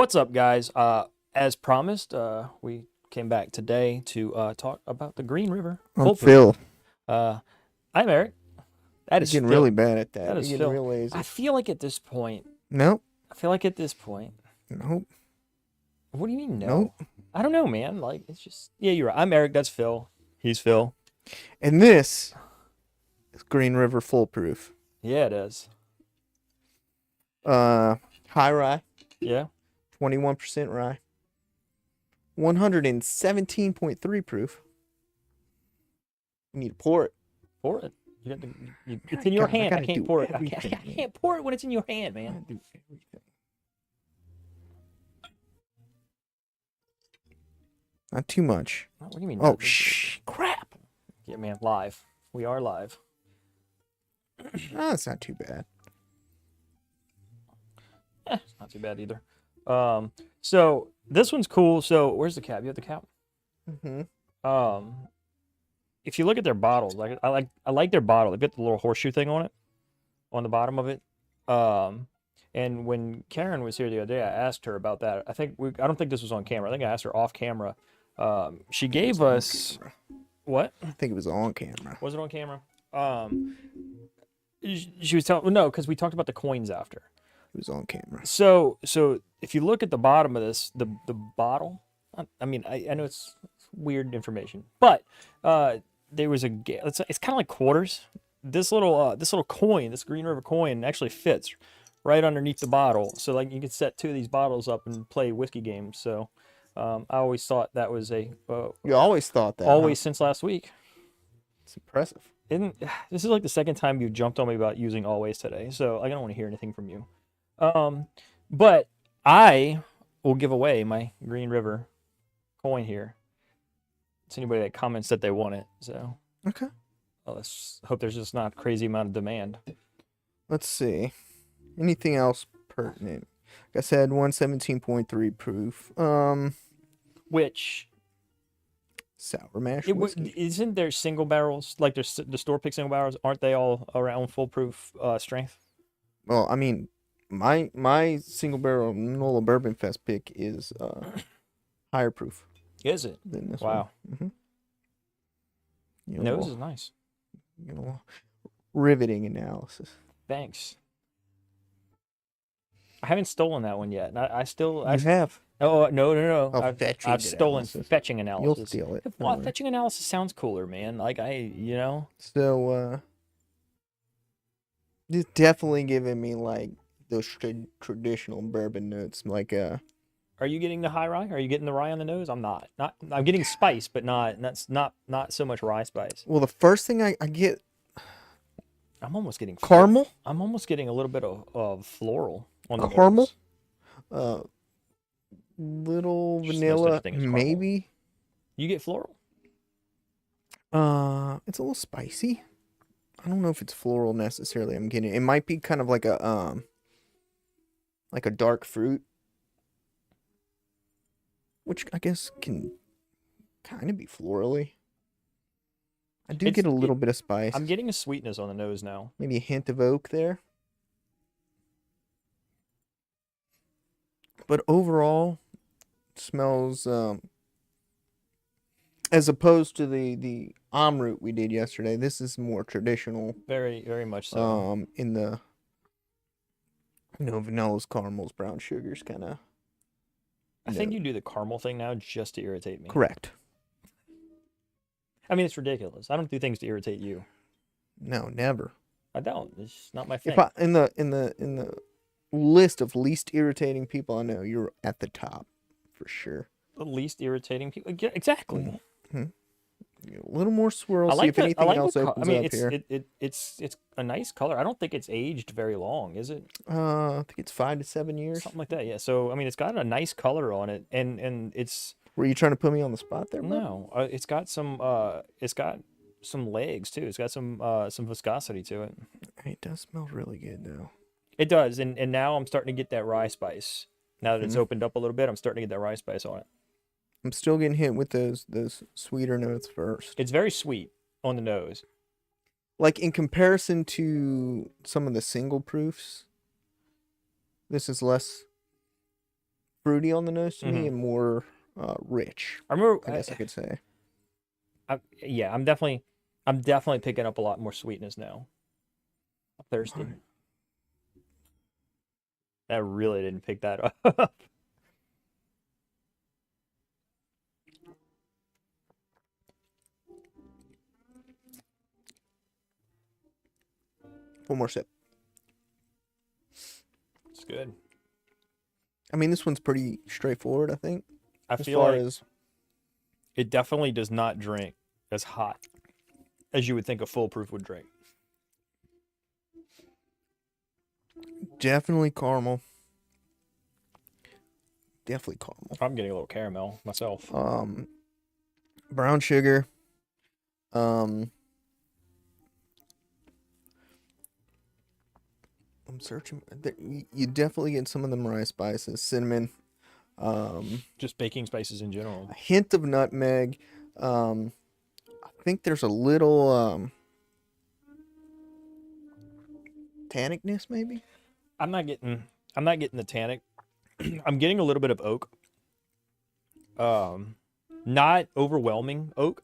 What's up, guys? As promised, we came back today to talk about the Green River I'm foolproof. Phil. Uh, I'm Eric. That You're is getting really Phil. bad at That that. You're is getting Phil. real I lazy. feel like at this point, Nope. I feel like at this point, Nope. what do you mean Nope. no? I don't know, man. Like it's just yeah, you're right. I'm Eric. That's Phil. He's Phil. And this is Green River Foolproof. Yeah, it is. Uh, High rye, Yeah. 21% rye, 117.3 proof. You need to pour it. Pour it. You got the, it's in your I hand. I gotta can't do pour it. everything, I can't pour it when it's in your hand, I man. gotta do everything. Not too much. What do you mean? Oh, crap. Yeah, man. Live. We are live. That's not too bad. It's not too bad either. So this one's cool. So where's the cap? You have the cap? Mm-hmm. If you look at their bottles, I like their bottle. They got the little horseshoe thing on it, on the bottom of it. And when Karen was here the other day, I asked her about that. I don't think this was on camera. I think I asked her off camera. She gave us what? I think it was on camera. Was it on camera? She was telling no, because we talked about the coins after. It was on camera. So if you look at the bottom of this, the bottle, I mean, I know it's weird information, but there was it's kind of like quarters. This little coin, this Green River coin, actually fits right underneath the bottle. So like you could set two of these bottles up and play whiskey games. So I always thought that was You always thought that. always Huh? since last week. It's impressive. This is like the second time you jumped on me about using always today. So I don't want to hear anything from you. But I will give away my Green River coin here to anybody that comments that they want it. So Okay. let's hope there's just not a crazy amount of demand. Let's see. Anything else pertinent? Like I said, 117.3 proof. Which Sour mash whiskey. isn't there single barrels like there's the store pick single barrels? Aren't they all around foolproof strength? Well, I mean, my single barrel NOLA Bourbon Fest pick is higher proof Is it? than this Wow. one. Mm-hmm. You Nose know, is nice. riveting analysis. Thanks. I haven't stolen that one yet. I still. You have. Oh no! Oh, I've stolen analysis. fetching You'll analysis. steal it. Well, Don't worry. fetching analysis sounds cooler, man. Like So, it's definitely giving me like those traditional bourbon notes, like Are you getting the high rye? Are you getting the rye on the nose? I'm not. Not. I'm getting spice, but not so much rye spice. well, the first thing I get I'm almost getting caramel. I'm almost getting a little bit of floral on the Caramel? nose. Little There's no such vanilla, thing as caramel. maybe. You get floral? It's a little spicy. I don't know if it's floral necessarily. I'm getting it might be kind of like a dark fruit, which I guess can kind of be florally. I do get a little bit of spice. I'm getting a sweetness on the nose now. Maybe a hint of oak there. But overall, it smells as opposed to the Amrut we did yesterday. This is more traditional. Very, very much so. In the vanillas, caramels, brown sugars, kind of. I think you do the caramel thing now just to irritate me. Correct. I mean, it's ridiculous. I don't do things to irritate you. No, never. I don't. It's just not my thing. If I in the list of least irritating people I know, you're at the top for sure. The least irritating people. Yeah, exactly. Mm-hmm. A little more swirl. I See like if the, I anything like else the, opens I mean, up here. it's a nice color. I don't think it's aged very long, is it? I think it's 5 to 7 years. Something like that. Yeah. So I mean, it's got a nice color on it, and it's Were you trying to put me on the spot there, bro? no, it's got some legs too. It's got some viscosity to it. It does smell really good though. It does, and now I'm starting to get that rye spice. Now that it's opened up a little bit, I'm starting to get that rye spice on it. I'm still getting hit with those sweeter notes first. It's very sweet on the nose. Like in comparison to some of the single proofs, this is less fruity on the nose to me Mhm. and more rich, I remember. I guess I could say. Yeah, I'm definitely picking up a lot more sweetness now. I'm thirsty. Alright. That really didn't pick that up. One more sip. It's good. I mean, this one's pretty straightforward, I think, I as feel far like as it definitely does not drink as hot as you would think a foolproof would drink. definitely caramel. Definitely caramel. I'm getting a little caramel myself. Brown sugar. Um, I'm searching. You definitely get some of them rice spices, cinnamon, Just baking spices in general. a hint of nutmeg. I think there's a little tannicness, maybe. I'm not getting the tannic. I'm getting a little bit of oak. Not overwhelming oak.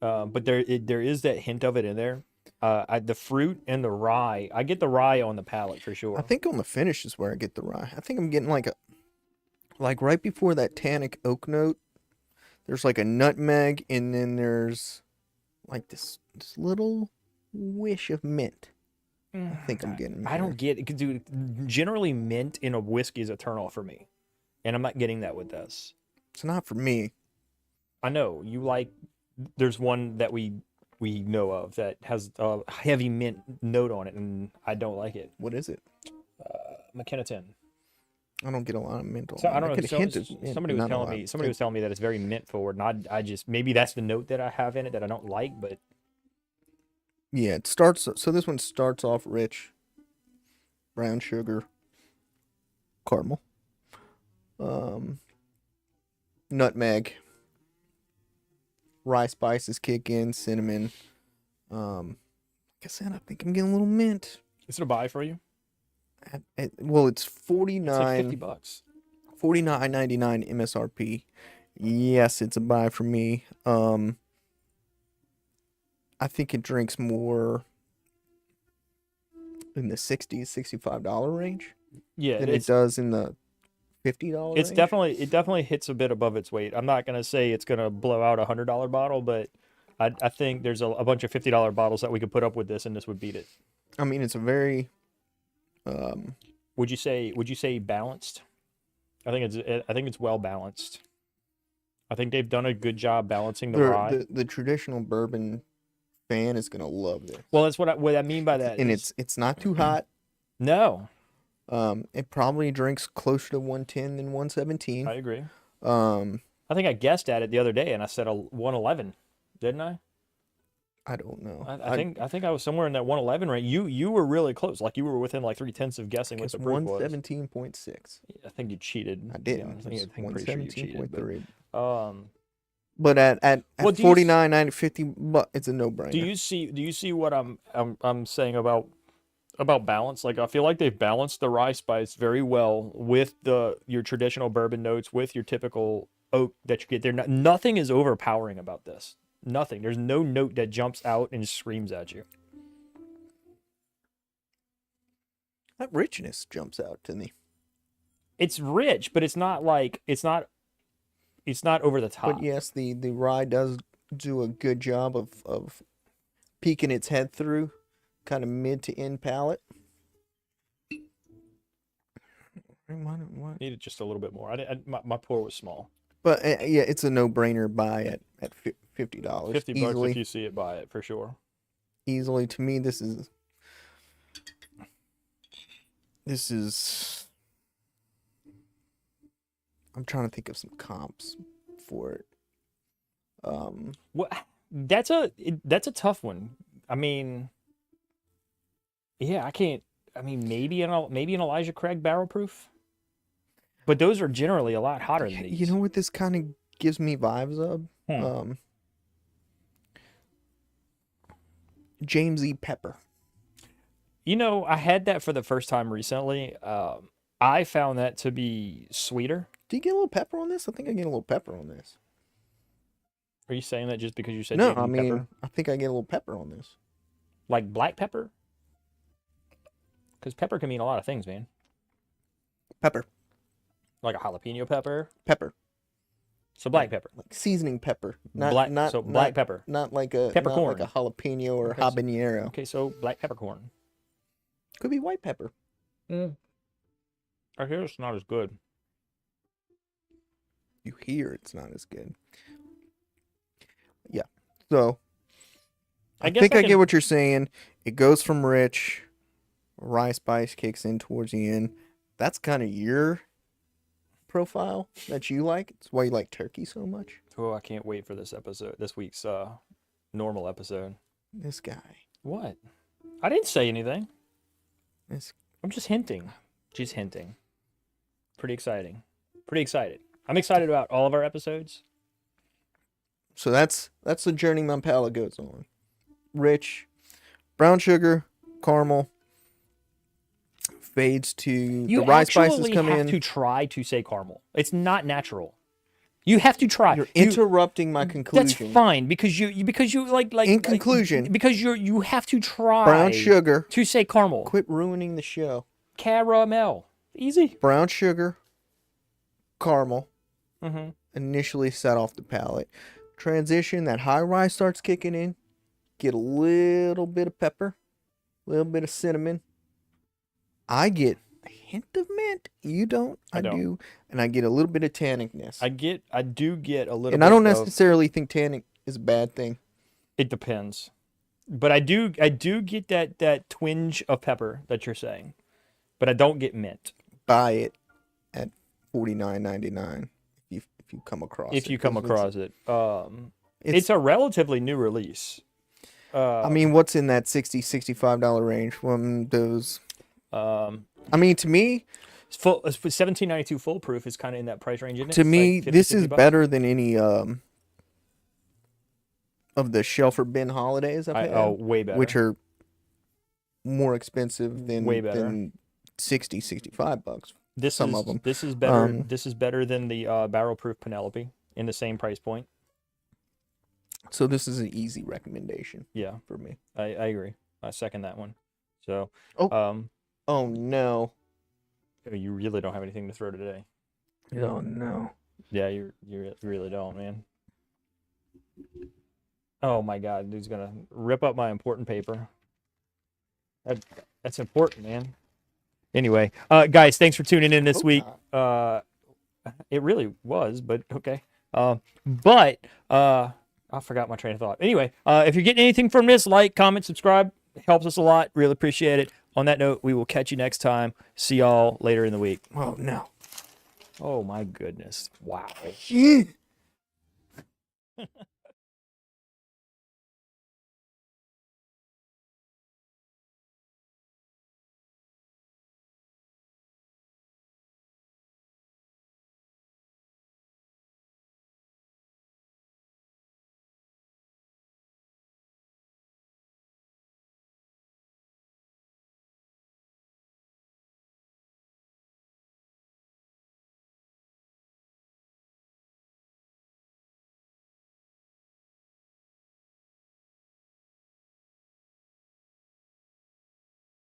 But there is that hint of it in there. The fruit and the rye. I get the rye on the palate for I sure. think on the finish is where I get the rye. I think I'm getting like right before that tannic oak note. There's like a nutmeg, and then there's like this little wish of mint. I think I'm getting I here. don't get it, dude. Generally, mint in a whiskey is a turn off for me, and I'm not getting that with this. It's not for me. I know you like. There's one that we know of that has a heavy mint note on it, and I don't like it. What is it? McKenna 10. I don't get a lot of mint on So it. I don't know. get a hint of mint, Somebody but was not a telling lot. me. Somebody was telling me that it's very mint forward, and I just maybe that's the note that I have in it that I don't like. But Yeah, it starts. So this one starts off rich. Brown sugar, caramel, nutmeg, rye spices kick in, cinnamon. Like I said, I think I'm getting a little mint. is it a buy for you? Well, it's It's like $50. $49.99 MSRP. Yes, it's a buy for me. I think it drinks more in the $60 to $65 range Yeah, than it does in the $50 it's range. definitely hits a bit above its weight. I'm not gonna say it's gonna blow out $100 bottle, but I think there's a bunch of $50 bottles that we could put up with this, and this would beat it. I mean, it's a very Would you say balanced? I think it's well balanced. I think they've done a good job balancing the rye. the traditional bourbon fan is gonna love this. Well, that's what I mean by that. And is- it's not too hot. no, It probably drinks closer to 110 than 117. I agree. Um, I think I guessed at it the other day, and I said a 111, didn't I? I don't know. I think I was somewhere in that 111 range. You were really close. Like you were within like 3/10 of guessing what It's the proof was. 117.6. I think you cheated. I didn't. I think, It's I'm pretty sure you cheated. 117.3. But, But at Well, do you 49, 90, 50, but it's a no-brainer. do you see what I'm saying about balance? Like I feel like they've balanced the rye spice very well with your traditional bourbon notes, with your typical oak that you get there. Nothing is overpowering about this. Nothing. There's no note that jumps out and screams at you. That richness jumps out to me. It's rich, but it's not over the top. But yes, the rye does do a good job of peeking its head through, kind of mid to end palate. What? Needed just a little bit more. My pour was small. But yeah, it's a no-brainer buy at $50. $50 easily. if you see it, buy it for sure. Easily, to me, this is I'm trying to think of some comps for it. What? That's a tough one. I mean, yeah, I can't. I mean, maybe an Elijah Craig barrel proof, but those are generally a lot hotter than these. You know what this kind of gives me vibes of? James E. Pepper. You know, I had that for the first time recently. I found that to be sweeter. Do you get a little pepper on this? I think I get a little pepper on this. Are you saying that just because you said No, you had I mean, pepper? I think I get a little pepper on this. Like black pepper? Because pepper can mean a lot of things, man. Pepper. Like a jalapeno pepper. Pepper. So black pepper. Like seasoning pepper. Black pepper. Not like a Peppercorn. Not like a jalapeno or Okay, so- habanero. Okay, so black peppercorn. Could be white pepper. I hear it's not as good. You hear it's not as good. Yeah. So I guess think I can- get what you're saying. It goes from rich, rye spice kicks in towards the end. That's kind of your profile that you like. It's why you like turkey so much. Oh, I can't wait for this episode. This week's normal episode. This guy. What? I didn't say anything. This I'm just hinting. Just hinting. Pretty exciting. Pretty excited. I'm excited about all of our episodes. So that's the journey my palate goes on. Rich, brown sugar, caramel, fades to the rye spices come You have in. to try to say caramel. It's not natural. You have to try. You're interrupting my conclusion. That's fine because you like In conclusion, because you have to try brown sugar. to say caramel. Quit ruining the show. Caramel. Easy. Brown sugar, caramel, Mm-hmm. initially set off the palate. Transition, that high rye starts kicking in. Get a little bit of pepper, a little bit of cinnamon. I get a hint of mint. You don't. I don't. do. And I get a little bit of tannicness. I do get a little And bit I don't of, necessarily think tannic is a bad thing. it depends. But I do get that twinge of pepper that you're saying. But I don't get mint. Buy it at $49.99 if you come across it. If you come 'cause across it. It's it's a relatively new release. I mean, what's in that $60-$65 range from those? Um, I mean, to me, full $17.92 full proof is kind of in that price range, isn't it? to It's me, like 50, this is 60 bucks? better than any of the Shelfer Bin holidays I've had, Way better. which are more expensive than Way better. than $60-$65. this some is, of 'em. This is better. Um, This is better than the barrel proof Penelope in the same price point. So this is an easy recommendation Yeah, for me. I agree. I second that one. So, Oh. Oh no! you really don't have anything to throw today. Oh no! Yeah, you really don't, man. Oh my God, dude's gonna rip up my important paper. That's important, man. Anyway, guys, thanks for tuning in this Hope week. It really was, but okay. I forgot my train of thought. Anyway, if you're getting anything from this, like, comment, subscribe. It helps us a lot. Really appreciate it. On that note, we will catch you next time. See y'all later in the week. Oh no! Oh my goodness. Wow. Yeah.